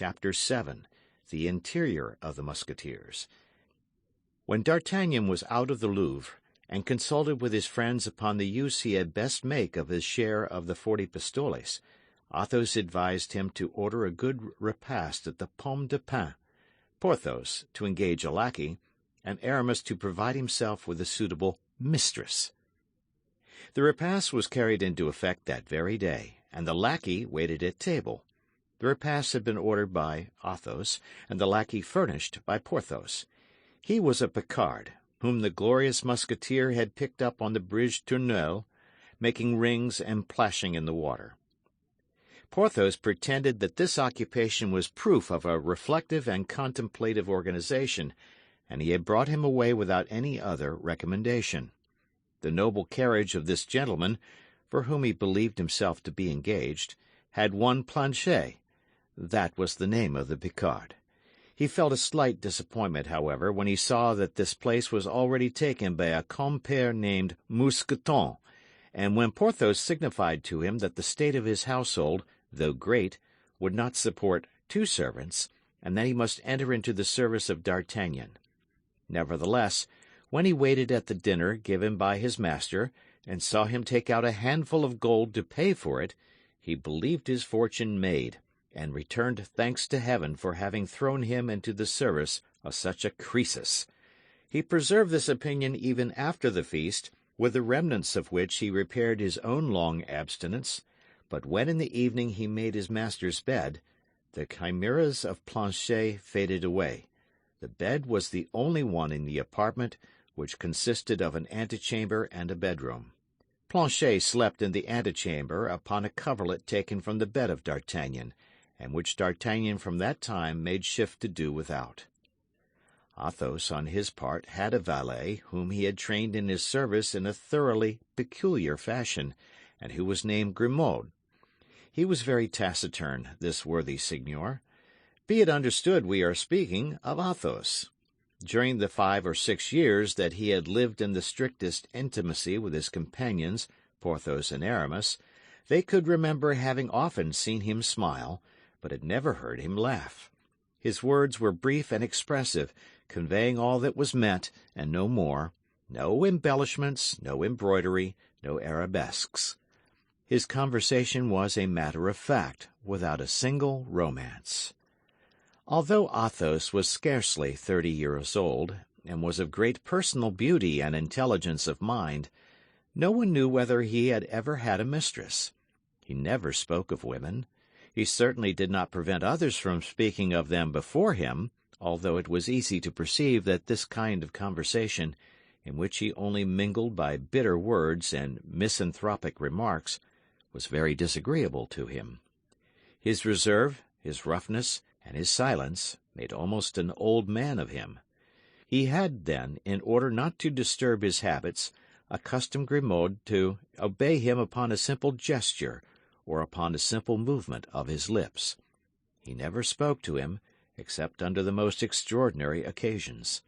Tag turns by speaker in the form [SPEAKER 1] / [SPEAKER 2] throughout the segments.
[SPEAKER 1] Chapter 7, The Interior of the Musketeers. When D'Artagnan was out of the Louvre, and consulted with his friends upon the use he had best make of his share of the 40 pistoles, Athos advised him to order a good repast at the Pomme de Pin, Porthos to engage a lackey, and Aramis to provide himself with a suitable mistress. The repast was carried into effect that very day, and the lackey waited at table. The repast had been ordered by Athos, and the lackey furnished by Porthos. He was a Picard, whom the glorious Musketeer had picked up on the Bridge Tournelle, making rings and plashing in the water. Porthos pretended that this occupation was proof of a reflective and contemplative organization, and he had brought him away without any other recommendation. The noble carriage of this gentleman, for whom he believed himself to be engaged, had one Planchet. That was the name of the Picard. He felt a slight disappointment, however, when he saw that this place was already taken by a compere named Mousqueton, and when Porthos signified to him that the state of his household, though great, would not support 2 servants, and that he must enter into the service of D'Artagnan. Nevertheless, when he waited at the dinner given by his master, and saw him take out a handful of gold to pay for it, he believed his fortune made, and returned thanks to heaven for having thrown him into the service of such a Croesus. He preserved this opinion even after the feast, with the remnants of which he repaired his own long abstinence, but when in the evening he made his master's bed, the chimeras of Planchet faded away. The bed was the only one in the apartment, which consisted of an antechamber and a bedroom. Planchet slept in the antechamber upon a coverlet taken from the bed of D'Artagnan, and which D'Artagnan from that time made shift to do without. Athos, on his part, had a valet whom he had trained in his service in a thoroughly peculiar fashion, and who was named Grimaud. He was very taciturn, this worthy seigneur. Be it understood we are speaking of Athos. During the 5 or 6 years that he had lived in the strictest intimacy with his companions, Porthos and Aramis, they could remember having often seen him smile, but had never heard him laugh. His words were brief and expressive, conveying all that was meant, and no more, no embellishments, no embroidery, no arabesques. His conversation was a matter of fact, without a single romance. Although Athos was scarcely 30 years old, and was of great personal beauty and intelligence of mind, no one knew whether he had ever had a mistress. He never spoke of women. He certainly did not prevent others from speaking of them before him, although it was easy to perceive that this kind of conversation, in which he only mingled by bitter words and misanthropic remarks, was very disagreeable to him. His reserve, his roughness, and his silence made almost an old man of him. He had, then, in order not to disturb his habits, accustomed Grimaud to obey him upon a simple gesture or upon a simple movement of his lips. He never spoke to him, except under the most extraordinary occasions.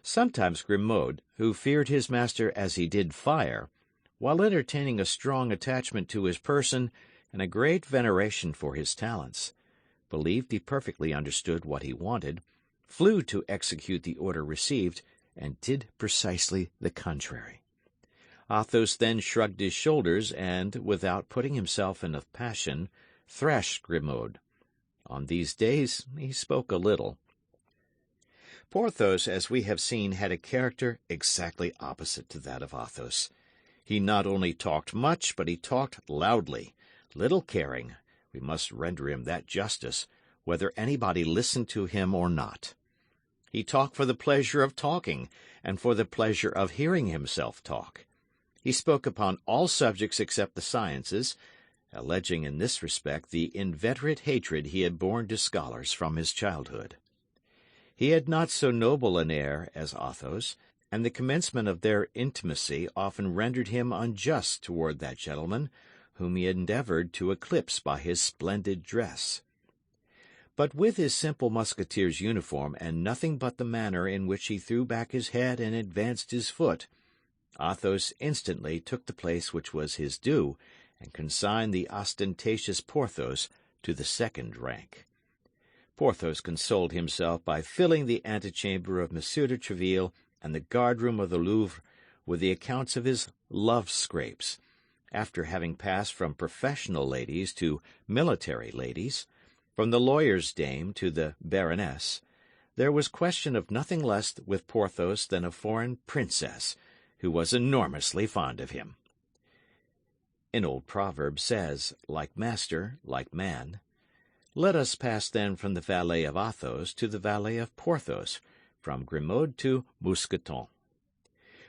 [SPEAKER 1] Sometimes Grimaud, who feared his master as he did fire, while entertaining a strong attachment to his person and a great veneration for his talents, believed he perfectly understood what he wanted, flew to execute the order received, and did precisely the contrary. Athos then shrugged his shoulders and, without putting himself in a passion, thrashed Grimaud. On these days he spoke a little. Porthos, as we have seen, had a character exactly opposite to that of Athos. He not only talked much, but he talked loudly, little caring, we must render him that justice, whether anybody listened to him or not. He talked for the pleasure of talking, and for the pleasure of hearing himself talk. He spoke upon all subjects except the sciences, alleging in this respect the inveterate hatred he had borne to scholars from his childhood. He had not so noble an air as Athos, and the commencement of their intimacy often rendered him unjust toward that gentleman, whom he endeavored to eclipse by his splendid dress. But with his simple musketeer's uniform and nothing but the manner in which he threw back his head and advanced his foot, Athos instantly took the place which was his due, and consigned the ostentatious Porthos to the second rank. Porthos consoled himself by filling the antechamber of Monsieur de Tréville and the guardroom of the Louvre with the accounts of his love scrapes, after having passed from professional ladies to military ladies, from the lawyer's dame to the baroness. There was question of nothing less with Porthos than a foreign princess, who was enormously fond of him. An old proverb says, like master, like man. Let us pass then from the valet of Athos to the valet of Porthos, from Grimaud to Mousqueton.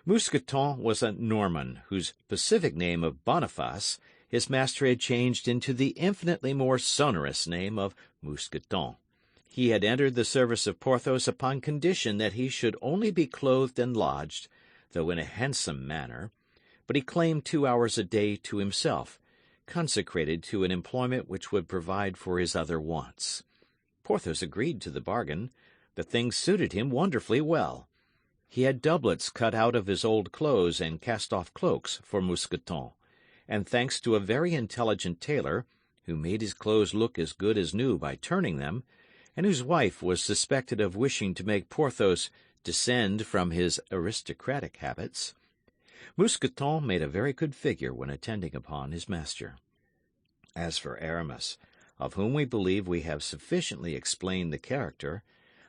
[SPEAKER 1] Mousqueton was a Norman, whose pacific name of Boniface his master had changed into the infinitely more sonorous name of Mousqueton. He had entered the service of Porthos upon condition that he should only be clothed and lodged, though in a handsome manner, but he claimed 2 hours a day to himself, consecrated to an employment which would provide for his other wants. Porthos agreed to the bargain. The thing suited him wonderfully well. He had doublets cut out of his old clothes and cast-off cloaks for Mousqueton, and thanks to a very intelligent tailor, who made his clothes look as good as new by turning them, and whose wife was suspected of wishing to make Porthos descend from his aristocratic habits, Mousqueton made a very good figure when attending upon his master. As for Aramis, of whom we believe we have sufficiently explained the character,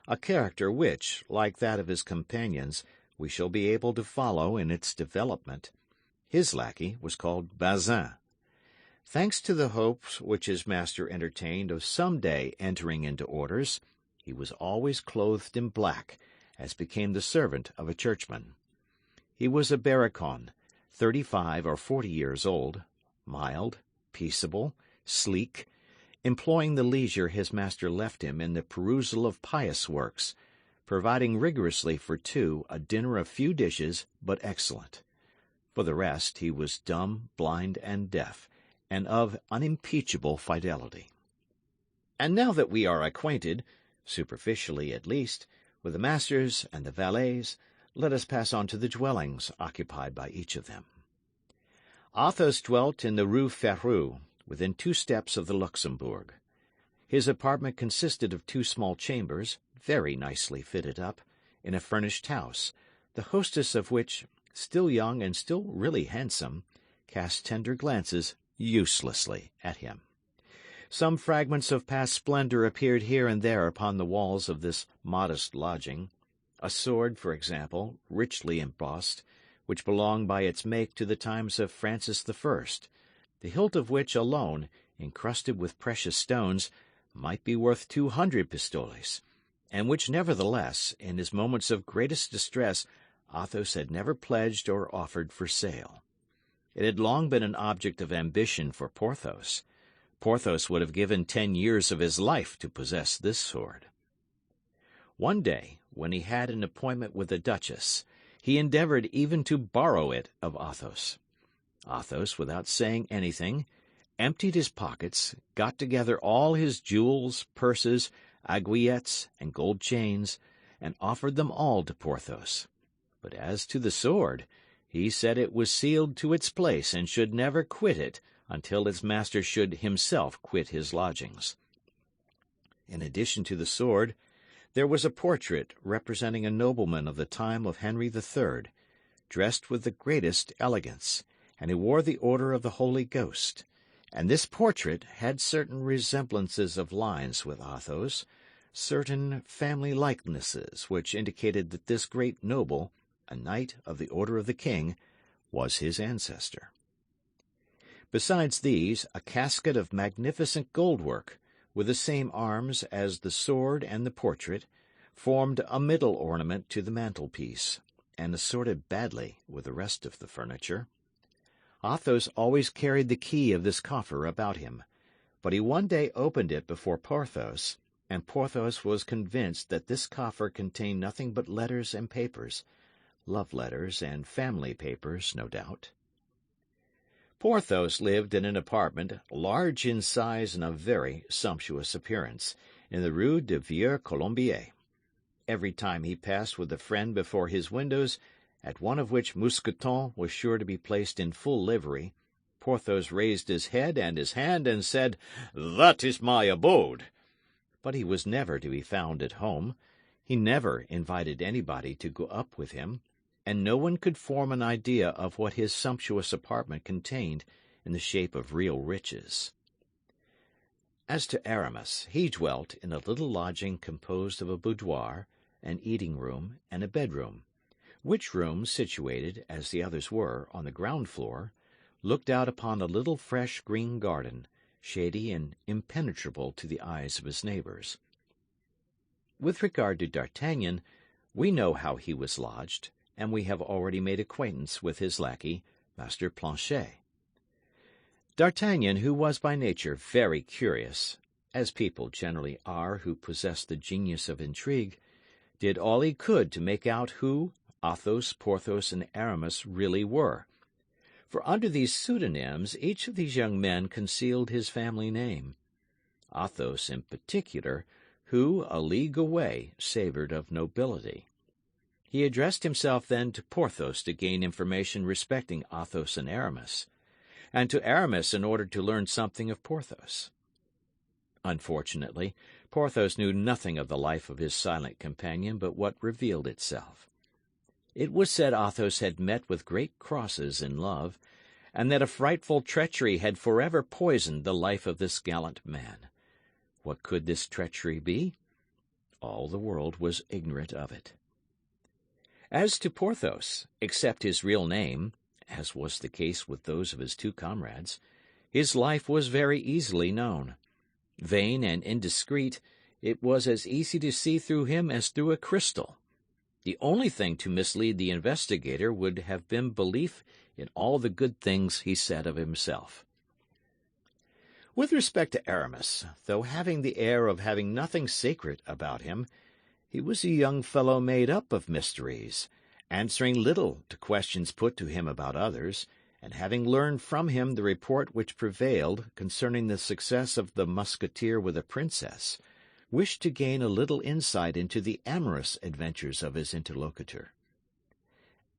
[SPEAKER 1] a character which, like that of his companions, we shall be able to follow in its development, his lackey was called Bazin. Thanks to the hopes which his master entertained of some day entering into orders, he was always clothed in black, as became the servant of a churchman. He was a barricon, 35 or 40 years old, mild, peaceable, sleek, employing the leisure his master left him in the perusal of pious works, providing rigorously for two a dinner of few dishes but excellent. For the rest, he was dumb, blind, and deaf, and of unimpeachable fidelity. And now that we are acquainted, superficially at least, with the masters and the valets, let us pass on to the dwellings occupied by each of them. Athos dwelt in the Rue Ferrou, within 2 steps of the Luxembourg. His apartment consisted of 2 small chambers, very nicely fitted up, in a furnished house, the hostess of which, still young and still really handsome, cast tender glances uselessly at him. Some fragments of past splendor appeared here and there upon the walls of this modest lodging. A sword, for example, richly embossed, which belonged by its make to the times of Francis I, the hilt of which alone, encrusted with precious stones, might be worth 200 pistoles, and which nevertheless, in his moments of greatest distress, Athos had never pledged or offered for sale. It had long been an object of ambition for Porthos. Porthos would have given 10 years of his life to possess this sword. One day, when he had an appointment with the duchess, he endeavored even to borrow it of Athos. Athos, without saying anything, emptied his pockets, got together all his jewels, purses, aiguillettes, and gold chains, and offered them all to Porthos. But as to the sword, he said it was sealed to its place and should never quit it until its master should himself quit his lodgings. In addition to the sword, there was a portrait representing a nobleman of the time of Henry III, dressed with the greatest elegance, and who wore the Order of the Holy Ghost, and this portrait had certain resemblances of lines with Athos, certain family likenesses which indicated that this great noble, a knight of the Order of the King, was his ancestor. Besides these, a casket of magnificent gold-work, with the same arms as the sword and the portrait, formed a middle ornament to the mantelpiece, and assorted badly with the rest of the furniture. Athos always carried the key of this coffer about him, but he one day opened it before Porthos, and Porthos was convinced that this coffer contained nothing but letters and papers, love letters and family papers, no doubt. Porthos lived in an apartment large in size and of very sumptuous appearance, in the Rue de Vieux Colombier. Every time he passed with a friend before his windows, at one of which Mousqueton was sure to be placed in full livery, Porthos raised his head and his hand and said, "That is my abode." but he was never to be found at home. He never invited anybody to go up with him, and no one could form an idea of what his sumptuous apartment contained in the shape of real riches. As to Aramis, he dwelt in a little lodging composed of a boudoir, an eating-room, and a bedroom, which room, situated, as the others were, on the ground floor, looked out upon a little fresh green garden, shady and impenetrable to the eyes of his neighbours. With regard to D'Artagnan, we know how he was lodged, and we have already made acquaintance with his lackey, Master Planchet. D'Artagnan, who was by nature very curious, as people generally are who possess the genius of intrigue, did all he could to make out who Athos, Porthos, and Aramis really were. For under these pseudonyms each of these young men concealed his family name. Athos, in particular, who, a league away, savoured of nobility. He addressed himself then to Porthos to gain information respecting Athos and Aramis, and to Aramis in order to learn something of Porthos. Unfortunately, Porthos knew nothing of the life of his silent companion but what revealed itself. It was said Athos had met with great crosses in love, and that a frightful treachery had forever poisoned the life of this gallant man. What could this treachery be? All the world was ignorant of it. As to Porthos, except his real name, as was the case with those of his two comrades, his life was very easily known. Vain and indiscreet, it was as easy to see through him as through a crystal. The only thing to mislead the investigator would have been belief in all the good things he said of himself. With respect to Aramis, though having the air of having nothing sacred about him, he was a young fellow made up of mysteries, answering little to questions put to him about others, and having learned from him the report which prevailed concerning the success of the musketeer with a princess, wished to gain a little insight into the amorous adventures of his interlocutor.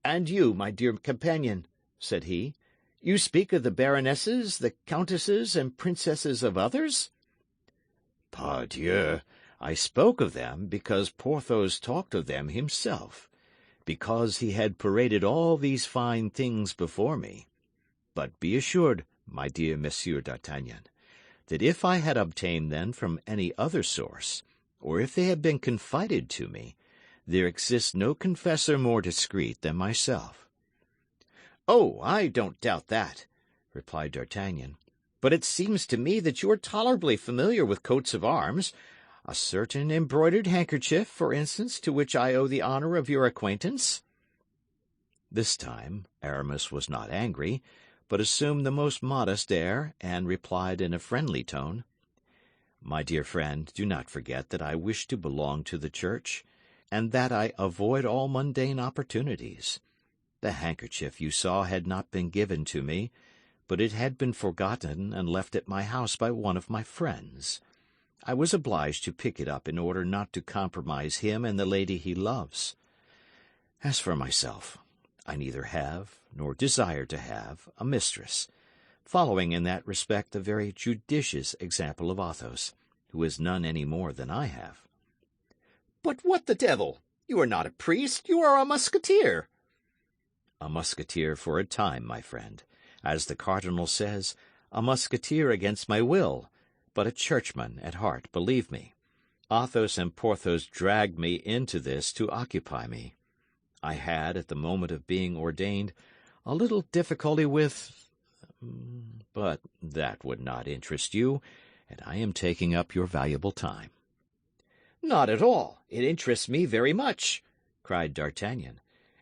[SPEAKER 1] "And you, my dear companion," said he, "you speak of the baronesses, the countesses, and princesses of others?" "Pardieu, I spoke of them because Porthos talked of them himself, because he had paraded all these fine things before me. But be assured, my dear Monsieur d'Artagnan, that if I had obtained them from any other source, or if they had been confided to me, there exists no confessor more discreet than myself." "Oh, I don't doubt that," replied D'Artagnan. "But it seems to me that you are tolerably familiar with coats of arms, a certain embroidered handkerchief, for instance, to which I owe the honour of your acquaintance." This time Aramis was not angry, but assumed the most modest air, and replied in a friendly tone, "My dear friend, do not forget that I wish to belong to the Church, and that I avoid all mundane opportunities. The handkerchief you saw had not been given to me, but it had been forgotten and left at my house by one of my friends. I was obliged to pick it up in order not to compromise him and the lady he loves. As for myself, I neither have, nor desire to have, a mistress, following in that respect the very judicious example of Athos, who has none any more than I have." "But what the devil! You are not a priest, you are a musketeer." "A musketeer for a time, my friend. As the cardinal says, a musketeer against my will, but a churchman at heart, believe me. Athos and Porthos dragged me into this to occupy me. I had, at the moment of being ordained, a little difficulty with... but that would not interest you, and I am taking up your valuable time." "Not at all. It interests me very much," cried D'Artagnan,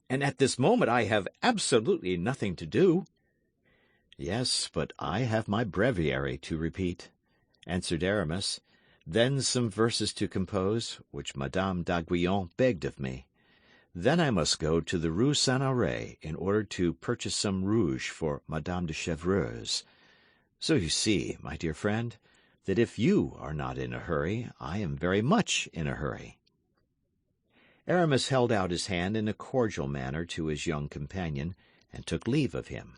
[SPEAKER 1] "and at this moment I have absolutely nothing to do." "Yes, but I have my breviary to repeat," answered Aramis, "then some verses to compose, which Madame d'Aiguillon begged of me. Then I must go to the Rue Saint-Honoré in order to purchase some rouge for Madame de Chevreuse. So you see, my dear friend, that if you are not in a hurry, I am very much in a hurry." Aramis held out his hand in a cordial manner to his young companion, and took leave of him.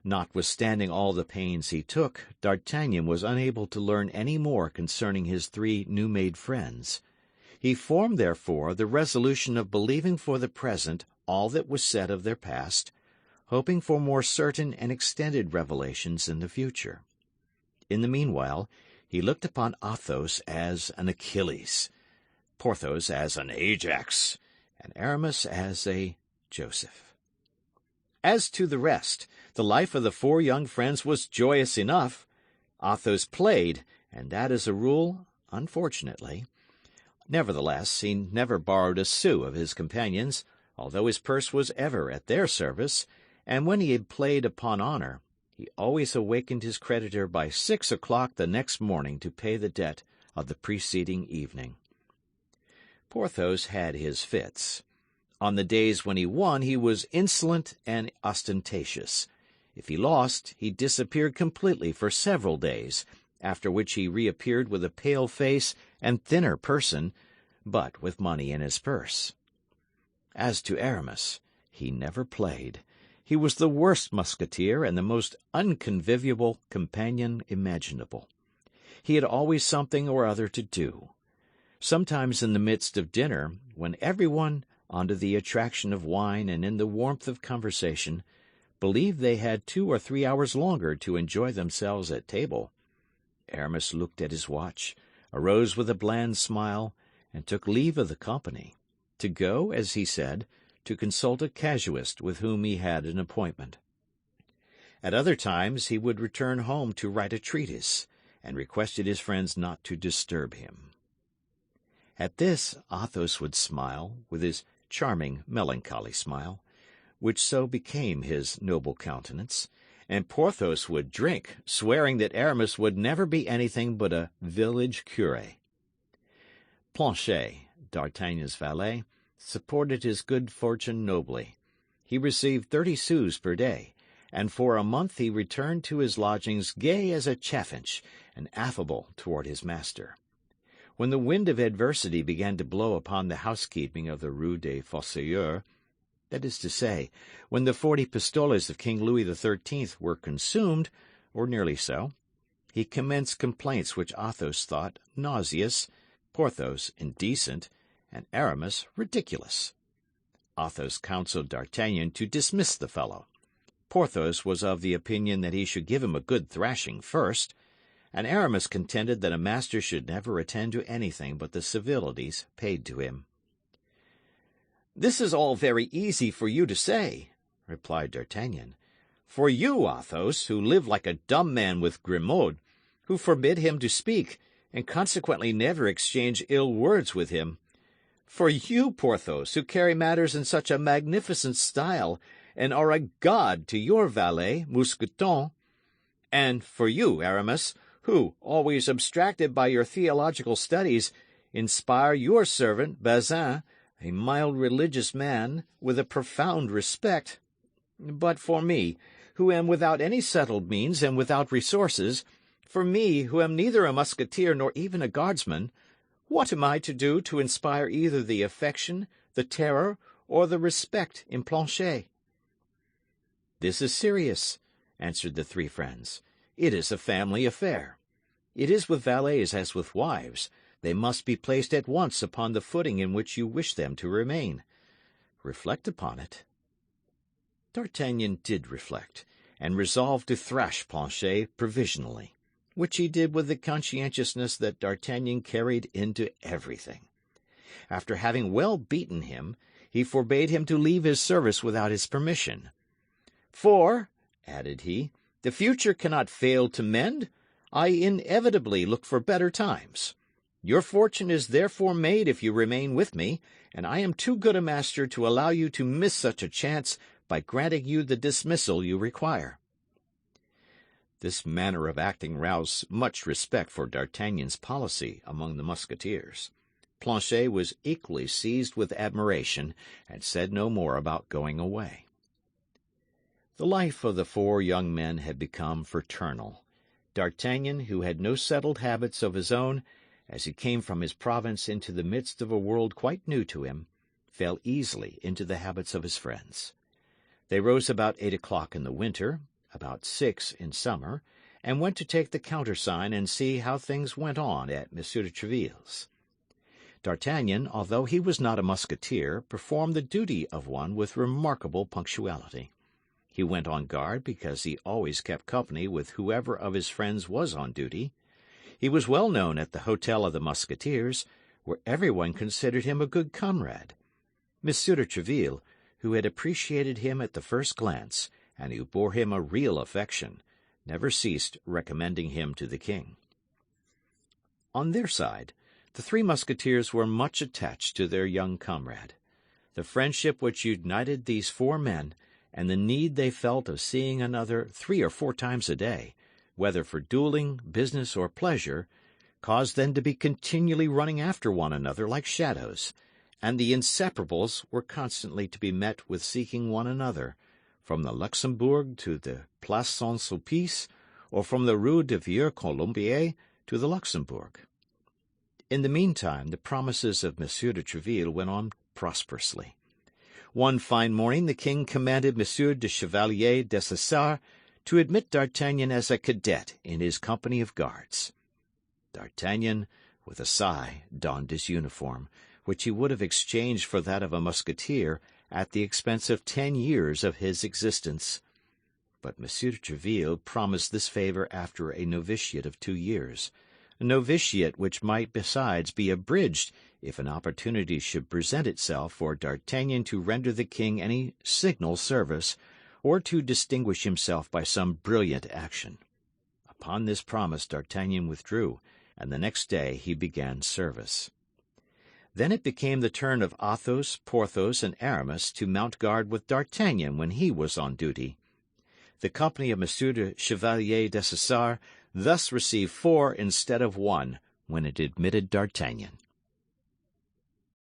[SPEAKER 1] Notwithstanding all the pains he took, D'Artagnan was unable to learn any more concerning his three new-made friends. He formed, therefore, the resolution of believing for the present all that was said of their past, hoping for more certain and extended revelations in the future. In the meanwhile, he looked upon Athos as an Achilles, Porthos as an Ajax, and Aramis as a Joseph. As to the rest, the life of the four young friends was joyous enough. Athos played, and that as a rule, unfortunately. Nevertheless, he never borrowed a sou of his companions, although his purse was ever at their service, and when he had played upon honour, he always awakened his creditor by 6 o'clock the next morning to pay the debt of the preceding evening. Porthos had his fits. On the days when he won, he was insolent and ostentatious. If he lost, he disappeared completely for several days, after which he reappeared with a pale face and thinner person, but with money in his purse. As to Aramis, he never played. He was the worst musketeer and the most unconvivial companion imaginable. He had always something or other to do. Sometimes in the midst of dinner, when everyone, under the attraction of wine and in the warmth of conversation, believed they had 2 or 3 hours longer to enjoy themselves at table, Aramis looked at his watch, arose with a bland smile, and took leave of the company, to go, as he said, to consult a casuist with whom he had an appointment. At other times he would return home to write a treatise, and requested his friends not to disturb him. At this Athos would smile, with his charming, melancholy smile, which so became his noble countenance, and Porthos would drink, swearing that Aramis would never be anything but a village curé. Planchet, D'Artagnan's valet, supported his good fortune nobly. He received 30 sous per day, and for a month he returned to his lodgings gay as a chaffinch and affable toward his master. When the wind of adversity began to blow upon the housekeeping of the Rue des Fossoyeurs, that is to say, when the 40 pistoles of King Louis XIII were consumed, or nearly so, he commenced complaints which Athos thought nauseous, Porthos indecent, and Aramis ridiculous. Athos counselled D'Artagnan to dismiss the fellow. Porthos was of the opinion that he should give him a good thrashing first, and Aramis contended that a master should never attend to anything but the civilities paid to him. "This is all very easy for you to say," replied D'Artagnan. "For you, Athos, who live like a dumb man with Grimaud, who forbid him to speak, and consequently never exchange ill words with him. For you, Porthos, who carry matters in such a magnificent style, and are a god to your valet, Mousqueton. And for you, Aramis, who, always abstracted by your theological studies, inspire your servant, Bazin, a mild religious man, with a profound respect. But for me, who am without any settled means and without resources, for me, who am neither a musketeer nor even a guardsman, what am I to do to inspire either the affection, the terror, or the respect in Planchet?" "This is serious," answered the three friends. "It is a family affair. It is with valets as with wives. They must be placed at once upon the footing in which you wish them to remain. Reflect upon it." D'Artagnan did reflect, and resolved to thrash Planchet provisionally, which he did with the conscientiousness that D'Artagnan carried into everything. After having well beaten him, he forbade him to leave his service without his permission. "For," added he, "the future cannot fail to mend. I inevitably look for better times. Your fortune is therefore made if you remain with me, and I am too good a master to allow you to miss such a chance by granting you the dismissal you require." This manner of acting roused much respect for D'Artagnan's policy among the Musketeers. Planchet was equally seized with admiration, and said no more about going away. The life of the four young men had become fraternal. D'Artagnan, who had no settled habits of his own, as he came from his province into the midst of a world quite new to him, fell easily into the habits of his friends. They rose about 8 o'clock in the winter, about 6 in summer, and went to take the countersign and see how things went on at Monsieur de Treville's. D'Artagnan, although he was not a musketeer, performed the duty of one with remarkable punctuality. He went on guard because he always kept company with whoever of his friends was on duty. He was well known at the Hotel of the Musketeers, where everyone considered him a good comrade. Monsieur de Treville, who had appreciated him at the first glance, and who bore him a real affection, never ceased recommending him to the king. On their side, the Three Musketeers were much attached to their young comrade. The friendship which united these 4 men, and the need they felt of seeing another 3 or 4 times a day, whether for dueling, business, or pleasure, caused them to be continually running after one another like shadows, and the inseparables were constantly to be met with seeking one another, from the Luxembourg to the Place Saint-Sulpice, or from the Rue de Vieux-Colombier to the Luxembourg. In the meantime, the promises of Monsieur de Treville went on prosperously. One fine morning the king commanded Monsieur de Chevalier Dessessart to admit D'Artagnan as a cadet in his company of guards. D'Artagnan, with a sigh, donned his uniform, which he would have exchanged for that of a musketeer at the expense of 10 years of his existence. But Monsieur de Treville promised this favour after a novitiate of 2 years, a novitiate which might besides be abridged if an opportunity should present itself for D'Artagnan to render the king any signal service, or to distinguish himself by some brilliant action. Upon this promise D'Artagnan withdrew, and the next day he began service. Then it became the turn of Athos, Porthos, and Aramis to mount guard with D'Artagnan when he was on duty. The company of Monsieur de Chevalier Dessessart thus received 4 instead of 1 when it admitted D'Artagnan.